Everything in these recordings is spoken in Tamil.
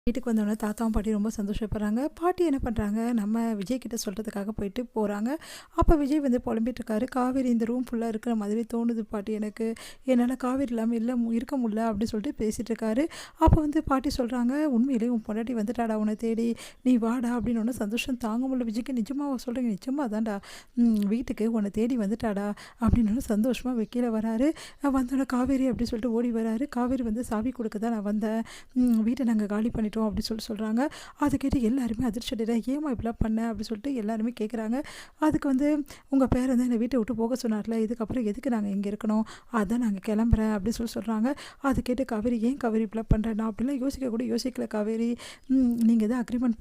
வீட்டுக்கு வந்தோடனே தாத்தாவும் பாட்டி ரொம்ப சந்தோஷப்படுறாங்க. பாட்டி என்ன பண்ணுறாங்க, நம்ம விஜய் கிட்ட சொல்கிறதுக்காக போகிறாங்க. அப்போ விஜய் வந்து புலம்பிட்டு இருக்காரு. காவேரி இந்த ரூம் ஃபுல்லாக இருக்கிற மாதிரி தோணுது பாட்டி எனக்கு. என்னால் காவேரி இல்லாமல் இருக்க முடியல அப்படின்னு சொல்லிட்டு பேசிகிட்டு இருக்காரு. அப்போ வந்து பாட்டி சொல்கிறாங்க, உண்மையிலேயே உன் பொண்டாட்டி வந்துட்டாடா உன்னை தேடி, நீ வாடா அப்படின்னு. ஒன்று சந்தோஷம் தாங்க முடியல விஜய்க்கு. நிஜமாக சொல்கிறீங்க? நிஜமாக தான்டா, வீட்டுக்கு உன்னை தேடி வந்துட்டாடா அப்படின்னு சந்தோஷமாக கீழே வராரு. வந்தோடனே காவேரி அப்படின்னு சொல்லிட்டு ஓடி வராரு. காவேரி வந்து சாவி கொடுக்க தான் நான் வந்தேன், வீட்டை நாங்கள் காலி பண்ணிட்டோம் அப்படி சொல்கிறாங்க. அதை கேட்டு எல்லாருமே அதிர்ச்சி அடைகிறாங்க. ஏமா இப்படிலாம் பண்ண அப்படி சொல்லிட்டு எல்லாருமே கேட்குறாங்க. அதுக்கு வந்து உங்கள் பேர் வந்து என்னை வீட்டை விட்டு போக சொன்னார்ல, இதுக்கப்புறம் எதுக்கு நாங்கள் இங்கே இருக்கணும், அதான் நாங்கள் கிளம்புறேன் அப்படி சொல்கிறாங்க. அது கேட்டு காவேரி, ஏன் காவேரி இப்படிலாம் பண்ணுறேன், நான் அப்படிலாம் யோசிக்கல காவேரி, நீங்கள் தான் அக்ரிமெண்ட்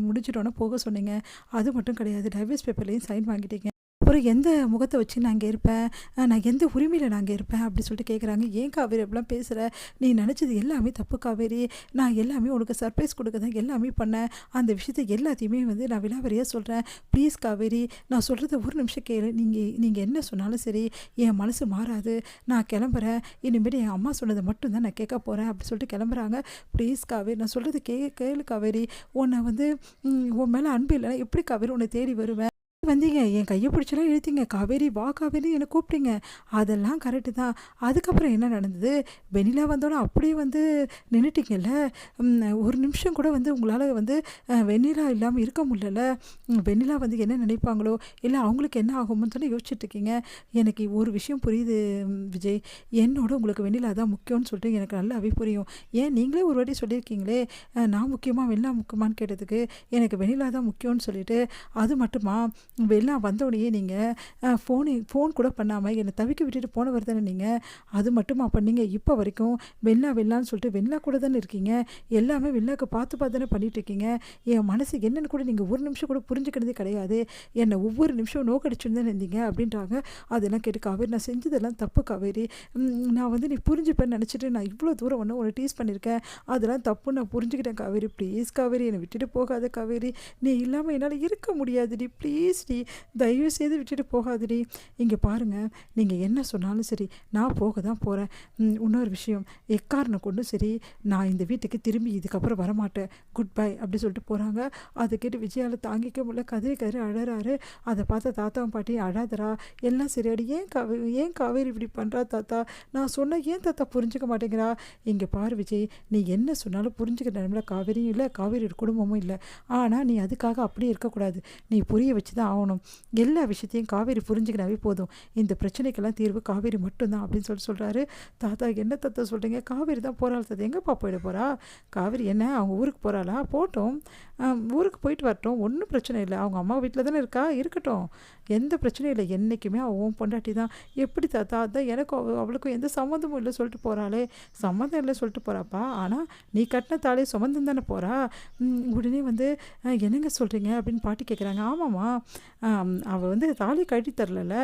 முடிச்சிட்டோன்னே போக சொன்னீங்க, அது மட்டும் கிடையாது டைவர்ஸ் பேப்பர்லேயும் சைன் வாங்கிட்டீங்க, அப்புறம் எந்த முகத்தை வச்சு நான் இங்கே இருப்பேன், நான் எந்த உரிமையில் நான் இங்கே இருப்பேன் அப்படி சொல்லிட்டு கேட்குறாங்க. ஏன் காவேரி அப்படிலாம் பேசுகிற, நீ நினச்சது எல்லாமே தப்பு காவேரி, நான் எல்லாமே உனக்கு சர்ப்ரைஸ் கொடுக்க தான் எல்லாமே பண்ணேன், அந்த விஷயத்தை எல்லாத்தையுமே வந்து நான் விலாவரியாக சொல்கிறேன், ப்ளீஸ் காவேரி நான் சொல்கிறத ஒரு நிமிஷம் கேளு, நீங்கள் என்ன சொன்னாலும் சரி என் மனசு மாறாது, நான் கிளம்புறேன், இனிமேல் என் அம்மா சொன்னதை மட்டும்தான் நான் கேட்க போகிறேன் அப்படி சொல்லிட்டு கிளம்புறாங்க. ப்ளீஸ் காவேரி நான் சொல்கிறது கேளு காவேரி, உன்னை வந்து உன் மேலே அன்பு இல்லைன்னா எப்படி காவேரி உன்னை தேடி வருவேன், வந்தீங்க என் கையை பிடிச்சலாம் இழுத்தீங்க, காவேரி வா காவேரி என்னை கூப்பிட்டீங்க, அதெல்லாம் கரெக்டு தான். அதுக்கப்புறம் என்ன நடந்தது, வெண்ணிலா வந்தோன்னே அப்படியே வந்து நின்றுட்டிங்கல்ல, ஒரு நிமிஷம் கூட வந்து உங்களால் வந்து வெண்ணிலா இல்லாமல் இருக்க முடியல, வெண்ணிலா வந்து என்ன நினைப்பாங்களோ இல்லை அவங்களுக்கு என்ன ஆகும்னு சொல்லி யோசிச்சுட்ருக்கீங்க. எனக்கு ஒரு விஷயம் புரியுது விஜய், என்னோட உங்களுக்கு வெண்ணிலா தான் முக்கியம்னு சொல்லிட்டு எனக்கு நல்லாவே புரியும். ஏன் நீங்களே ஒரு வாட்டி சொல்லியிருக்கீங்களே, நான் முக்கியமாக வெண்ணிலா முக்கியமானு கேட்டதுக்கு எனக்கு வெண்ணிலா தான் முக்கியம்னு சொல்லிட்டு, அது மட்டுமா வெளிலாம் வந்தோடனே நீங்கள் ஃபோன் கூட பண்ணாமல் என்னை தவிக்க விட்டுட்டு போனவர் தானே நீங்கள், அது மட்டுமா பண்ணீங்க, இப்போ வரைக்கும் வெள்ளான்னு சொல்லிட்டு வெள்ளா கூட தானே இருக்கீங்க, எல்லாமே வெள்ளாக்கு பார்த்து தானே பண்ணிகிட்டு இருக்கீங்க, என் மனசு என்னென்னு கூட நீங்கள் ஒரு நிமிஷம் கூட புரிஞ்சுக்கினதே கிடையாது, என்னை ஒவ்வொரு நிமிஷம் நோக்கடிச்சுன்னு தான் இருந்தீங்க அப்படின்றாங்க. அதெல்லாம் கேட்டு காவேரி நான் செஞ்சதெல்லாம் தப்பு காவேரி, நான் வந்து நீ புரிஞ்சுப்பேன்னு நினச்சிட்டு நான் இவ்வளோ தூரம் உன்னை டீஸ் பண்ணியிருக்கேன், அதெல்லாம் தப்பு நான் புரிஞ்சுக்கிட்டேன் காவேரி, ப்ளீஸ் காவேரி என்னை விட்டுட்டு போகாத காவேரி, நீ இல்லாமல் என்னால் இருக்க முடியாதுடி, ப்ளீஸ் தயவு செய்து விட்டுட்டு போகாதடி, இங்கே பாருங்கள் நீங்கள் என்ன சொன்னாலும் சரி நான் போக தான் போகிறேன், இன்னொரு விஷயம் எக்காரணம் கொண்டும் சரி நான் இந்த வீட்டுக்கு திரும்பி இதுக்கப்புறம் வரமாட்டேன், குட் பை அப்படி சொல்லிட்டு போகிறாங்க. அதை கேட்டு விஜயால் தாங்கிக்க முடியல, கதறி அழறாரு. அதை பார்த்த தாத்தாவும் பாட்டியும் அழாதரா எல்லாம் சரியாடி, ஏன் காவேரி இப்படி பண்ணுறா தாத்தா, நான் சொன்ன ஏன் தாத்தா புரிஞ்சுக்க மாட்டேங்கிறா, இங்கே பாரு விஜய் நீ என்ன சொன்னாலும் புரிஞ்சுக்கிற நிலமில் காவேரியும் இல்லை காவேரி குடும்பமும் இல்லை, ஆனால் நீ அதுக்காக அப்படியே இருக்கக்கூடாது, நீ புரிய வச்சு தான் ஆகணும், எல்லா விஷயத்தையும் காவேரி புரிஞ்சுக்கினாவே போதும், இந்த பிரச்சனைக்கெல்லாம் தீர்வு காவேரி மட்டும்தான் அப்படின்னு சொல்கிறாரு. தாத்தா என்ன தாத்தா சொல்கிறீங்க, காவேரி தான் போகிறாள் தாத்தா, எங்கேப்பா போயிட போகிறா, காவேரி என்ன அவங்க ஊருக்கு போகிறாளா, போட்டோம் ஊருக்கு போயிட்டு வரட்டும், ஒன்றும் பிரச்சனை இல்லை, அவங்க அம்மா வீட்டில் தானே இருக்கட்டும், எந்த பிரச்சனையும் இல்லை, என்றைக்குமே அவன் பொண்டாட்டி தான், எப்படி தாத்தா அதான் எனக்கும் அவளுக்கும் எந்த சம்மந்தமும் இல்லை சொல்லிட்டு போகிறாளே, சம்மந்தம் இல்லை சொல்லிட்டு போகிறாப்பா, ஆனால் நீ கட்டின தாலே சுமந்தம் தானே போகிறா, உடனே வந்து என்னங்க சொல்கிறீங்க அப்படின்னு பாட்டி கேட்குறாங்க. ஆமாம்மா அவள் வந்து தாலியை கழட்டி தரல,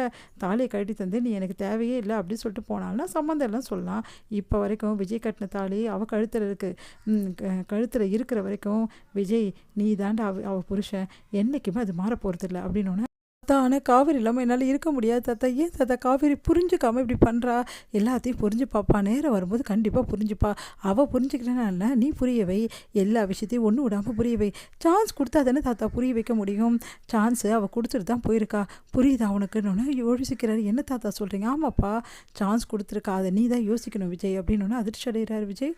தாலியை கழட்டி தந்து நீ எனக்கு தேவையே இல்லை அப்படின்னு சொல்லிட்டு போனால்னா சம்மந்தம் எல்லாம் சொல்லலாம், இப்போ வரைக்கும் விஜய் கட்டின தாலி அவள் கழுத்தில் இருக்குது, கழுத்தில் இருக்கிற வரைக்கும் விஜய் நீ தாண்டா அவள் புருஷன், என்றைக்குமே அது மாற போகிறதில்ல அப்படின்னு. தாத்தா ஆனால் காவேரி இல்லாமல் என்னால் இருக்க முடியாது தாத்தா, ஏன் தாத்தா காவேரி புரிஞ்சுக்காமல் இப்படி பண்ணுறா, எல்லாத்தையும் புரிஞ்சு பாப்பா, நேரம் வரும்போது கண்டிப்பாக புரிஞ்சுப்பா, அவள் புரிஞ்சுக்கிறேன்னா நீ புரியவை, எல்லா விஷயத்தையும் ஒன்று விடாமல் புரியவை, சான்ஸ் கொடுத்தா தானே தாத்தா புரிய வைக்க முடியும், சான்ஸு அவள் கொடுத்துட்டு தான் போயிருக்கா, புரியுதா அவனுக்குன்னு யோசிக்கிறாரு. என்ன தாத்தா சொல்கிறீங்க, ஆமாப்பா சான்ஸ் கொடுத்துருக்கா, அதை நீ தான் யோசிக்கணும் விஜய் அப்படின்னு அதிர்ச்சி அடைகிறார் விஜய்.